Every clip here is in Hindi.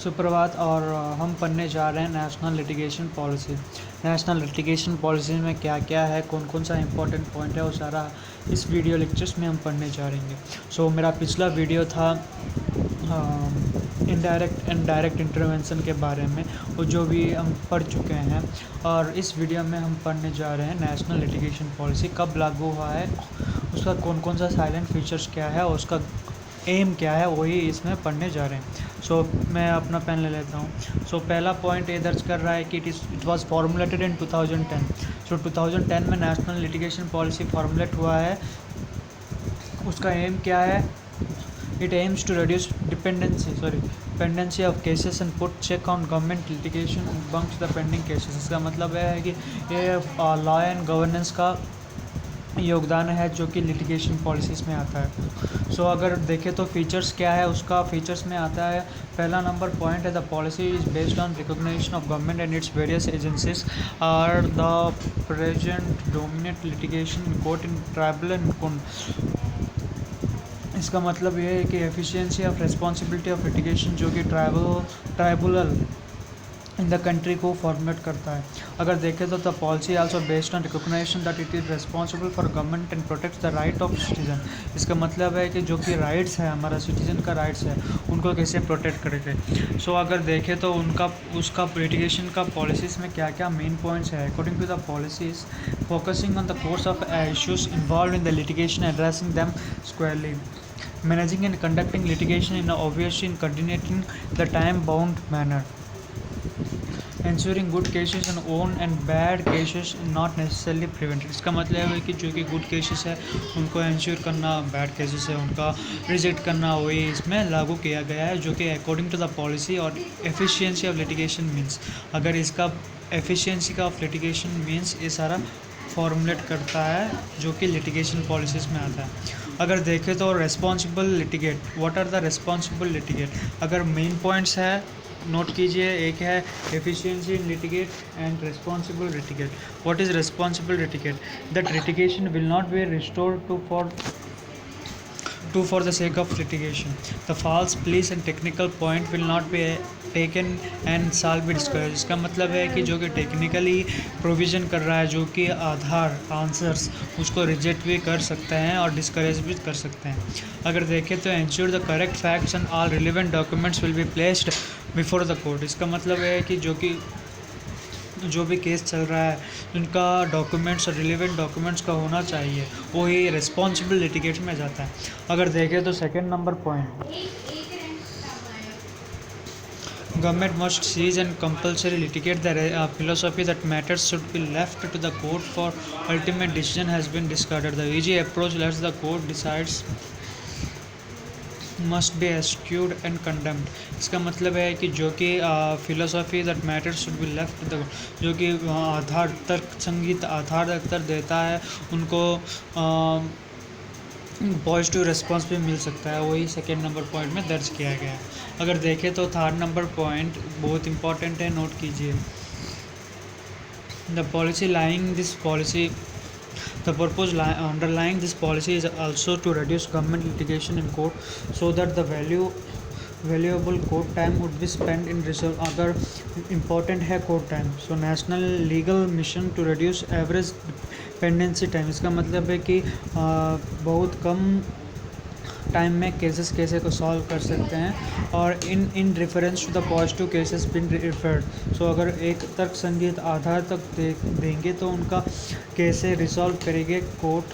सुप्रभात। और हम पढ़ने जा रहे हैं national litigation policy. National litigation policy में क्या क्या है, कौन कौन सा इंपॉर्टेंट पॉइंट है, वो सारा इस वीडियो लेक्चर्स में हम पढ़ने जा रहे हैं। मेरा पिछला वीडियो था इनडायरेक्ट एंड डायरेक्ट इंटरवेंशन के बारे में, वो जो भी हम पढ़ चुके हैं। और इस वीडियो में हम पढ़ने जा रहे हैं नेशनल लिटिगेशन पॉलिसी कब लागू हुआ है, उसका कौन कौन सा साइलेंट फीचर्स क्या है और उसका एम क्या है, वही इसमें पढ़ने जा रहे हैं। मैं अपना पेन ले लेता हूँ। पहला पॉइंट ये दर्ज कर रहा है कि इट वाज फॉर्मुलेटेड इन 2010। 2010 में नेशनल लिटिगेशन पॉलिसी फॉर्मुलेट हुआ है। उसका एम क्या है? It aims to reduce dependency of cases and put check on government litigation amongst the pending cases. इसका मतलब है कि ये लॉ एंड गवर्नेंस का योगदान है जो कि लिटिगेशन पॉलिसीज़ में आता है। अगर देखें तो फीचर्स क्या है, उसका फीचर्स में आता है। पहला नंबर पॉइंट है the policy is based on recognition of government and its various agencies are the present dominate litigation in court in tribal and. इसका मतलब ये है कि efficiency of responsibility of litigation जो कि ट्राइब्यूनल इन द कंट्री को फॉर्मुलेट करता है। अगर देखें तो the policy also based on recognition that it is responsible for government and protects the right of citizen. इसका मतलब है कि जो कि राइट्स है, हमारा सिटीजन का राइट्स है, उनको कैसे प्रोटेक्ट करेंगे। अगर देखें तो उसका लिटिगेशन का पॉलिसीज़ में क्या क्या मेन पॉइंट्स है। According to the policies focusing on the course of issues involve in the litigation, addressing them squarely, managing and conducting litigation in obviously in coordinating the time bound manner, ensuring good cases and own and bad cases not necessarily prevented। इसका मतलब है कि जो कि गुड केसेस है उनको इंश्योर करना, बैड केसेस है उनका रिजेक्ट करना, वही इसमें लागू किया गया है जो कि अकॉर्डिंग टू द पॉलिसी। और एफिशिएंसी ऑफ लिटिगेशन मीन्स, अगर इसका एफिशिएंसी का ऑफ लिटिगेशन मीन्स ये सारा फॉर्मुलेट करता है जो कि लिटिगेशन पॉलिसीज़ में आता है। अगर देखें तो responsible litigate, what are the responsible litigate, अगर मेन पॉइंट्स है नोट कीजिए। एक है efficiency in litigate and responsible litigate. What is responsible litigate? That litigation will not be restored for the sake of litigation. The false pleas and technical point will not be taken and shall be discouraged। इसका मतलब है कि जो कि टेक्निकली प्रोविज़न कर रहा है, जो कि आधार आंसर्स उसको रिजेक्ट भी कर सकते हैं और डिस्करेज भी कर सकते हैं। अगर देखें तो ensure the correct facts and all relevant documents will be placed before the court. इसका मतलब है कि जो भी केस चल रहा है उनका डॉक्यूमेंट्स और रिलेवेंट डॉक्यूमेंट्स का होना चाहिए, वही रिस्पॉन्सिबल लिटिगेट में जाता है। अगर देखें तो second number point, government must cease and compulsory litigate the philosophy that matters should be left to the court for ultimate decision has been discarded. The easy approach lets the court decides must be eschewed and condemned. इसका मतलब है कि जो कि philosophy that matters should be left the, जो कि आधार तर्क संगीत आधार उत्तर देता है, उनको पॉजिटिव रिस्पॉन्स भी मिल सकता है, वही सेकेंड नंबर पॉइंट में दर्ज किया गया है। अगर देखें तो थर्ड नंबर पॉइंट बहुत इंपॉर्टेंट है, नोट कीजिए। The policy lying this policy The purpose underlying this policy is also to reduce government litigation in court so that the valuable court time would be spent in resolve। अगर important है court time, national legal mission to reduce average pendency time। इसका मतलब है कि बहुत कम टाइम में केसेस कैसे को सॉल्व कर सकते हैं और in reference to the positive cases been referred. अगर एक तर्क संगीत आधार तक देंगे तो उनका कैसे रिसॉल्व करेंगे कोर्ट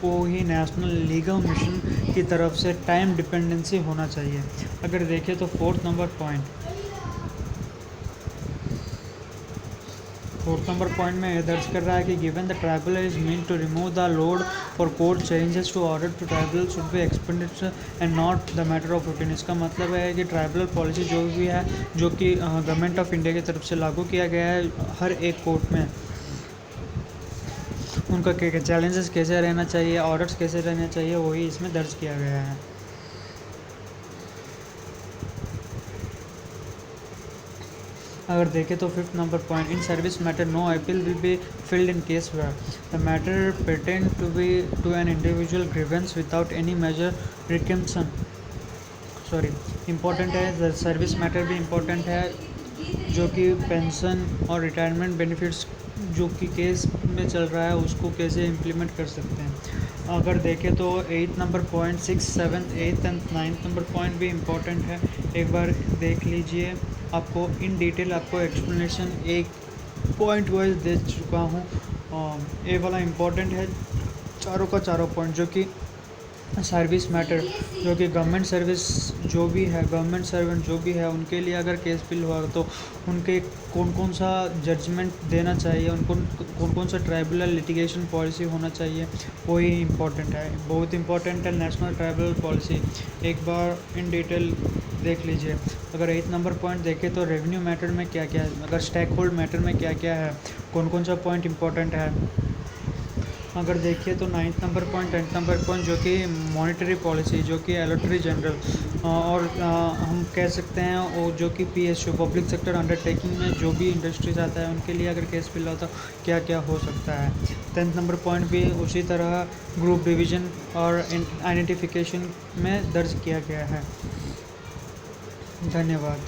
को ही नेशनल लीगल मिशन की तरफ से टाइम डिपेंडेंसी होना चाहिए। अगर देखें तो फोर्थ नंबर पॉइंट में यह दर्ज कर रहा है कि given the tribunal is mean to remove the load for court changes to order to tribunal should be expenditure and not the matter of routine. इसका मतलब है कि ट्राइब्यूनल पॉलिसी जो भी है, जो कि गवर्नमेंट ऑफ इंडिया की तरफ से लागू किया गया है हर एक कोर्ट में, उनका क्या चैलेंजेस कैसे रहना चाहिए, ऑर्डर्स कैसे रहना चाहिए, वही इसमें दर्ज किया गया है। अगर देखें तो fifth number point, in service matter no appeal will be filed in case where the matter pretend to be to an individual grievance without any major reclamation। Sorry important है, सर्विस मैटर भी इम्पोर्टेंट है, जो कि पेंशन और रिटायरमेंट बेनिफिट्स जो कि केस में चल रहा है उसको कैसे इम्प्लीमेंट कर सकते हैं। अगर देखें तो 8 number point, 6, 7, 8 and 9 number point भी इम्पोर्टेंट है। एक बार देख लीजिए, आपको इन डिटेल आपको एक्सप्लेनेशन एक पॉइंट वाइज दे चुका हूँ। ये वाला इम्पोर्टेंट है, चारों का चारों पॉइंट, जो कि सर्विस मैटर, जो कि गवर्नमेंट सर्विस जो भी है, गवर्नमेंट सर्वेंट जो भी है, उनके लिए अगर केस फिल हुआ तो उनके कौन कौन सा जजमेंट देना चाहिए, उनको कौन कौन सा ट्राइब्यूनल लिटिगेशन पॉलिसी होना चाहिए, वो ही इम्पोर्टेंट है, बहुत इम्पोर्टेंट है नेशनल ट्राइब्यूनल पॉलिसी। एक बार इन डिटेल देख लीजिए। अगर 8 नंबर पॉइंट देखें तो रेवेन्यू मैटर में क्या क्या है, अगर स्टेक होल्ड मैटर में क्या क्या है, कौन कौन सा पॉइंट इम्पोर्टेंट है। अगर देखिए तो 9 नंबर पॉइंट, 10 नंबर पॉइंट जो कि मॉनेटरी पॉलिसी, जो कि एलोटरी जनरल, और हम कह सकते हैं वो जो कि PSU पब्लिक सेक्टर अंडरटेकिंग में जो भी इंडस्ट्रीज आता है उनके लिए अगर केस फिल होता क्या क्या हो सकता है। 10 नंबर पॉइंट भी उसी तरह ग्रुप डिवीज़न और आइडेंटिफिकेशन में दर्ज किया गया है। धन्यवाद।